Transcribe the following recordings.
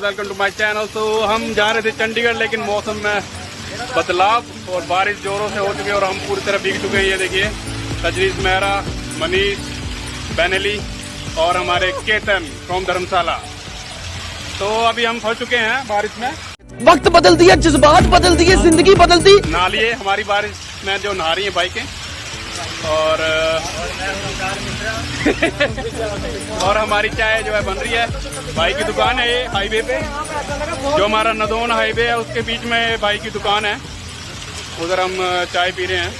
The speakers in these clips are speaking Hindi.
Welcome to my channel. तो हम जा रहे थे चंडीगढ़, लेकिन मौसम में बदलाव और बारिश जोरों से हो चुकी है और हम पूरी तरह भीग चुके हैं। ये देखिए रजनीश, मेहरा, मनीष, बेनेली और हमारे केतन फ्रॉम धर्मशाला। तो अभी हम फंस चुके हैं बारिश में। वक्त बदल दिया, जज्बात बदल दिए, जिंदगी बदल दी। नहा लिए हमारी बारिश में जो नहा रही है बाइकें और और हमारी चाय जो है बन रही है। भाई की दुकान है ये हाईवे पे, जो हमारा नदौन हाईवे है उसके बीच में भाई की दुकान है, उधर हम चाय पी रहे हैं।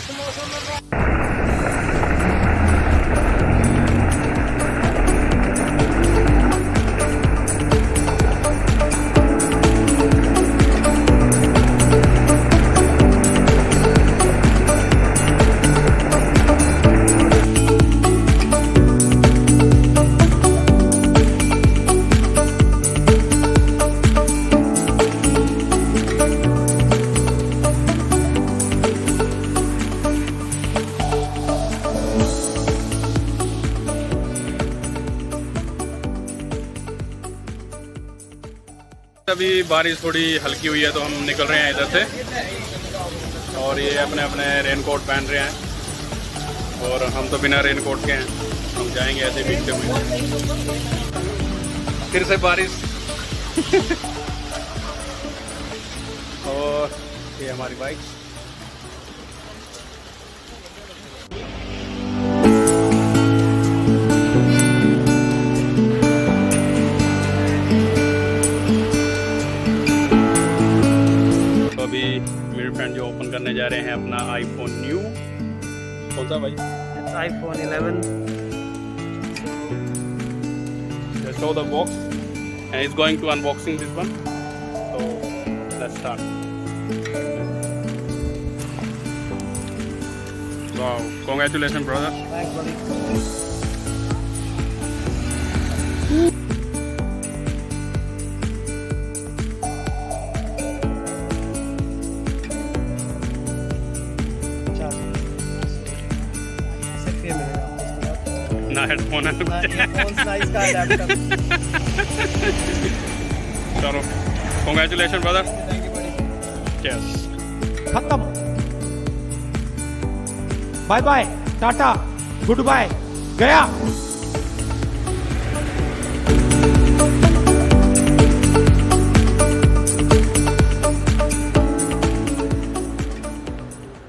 अभी बारिश थोड़ी हल्की हुई है तो हम निकल रहे हैं इधर से, और ये अपने अपने रेनकोट पहन रहे हैं और हम तो बिना रेनकोट के हैं। हम जाएंगे ऐसे भीगते हुए। फिर से बारिश और ये हमारी बाइक। मेरे फ्रेंड जो ओपन करने जा रहे हैं अपना आईफोन न्यू। कौन सा भाई? iPhone 11. Just show the box and he's going to unboxing this one. So let's start. Wow, congratulations brother. Thanks, buddy. ना हेडफोन है तो चलो कॉन्ग्रेचुलेशन ब्रदर। यस, खत्म। Bye bye, tata, good bye, गया।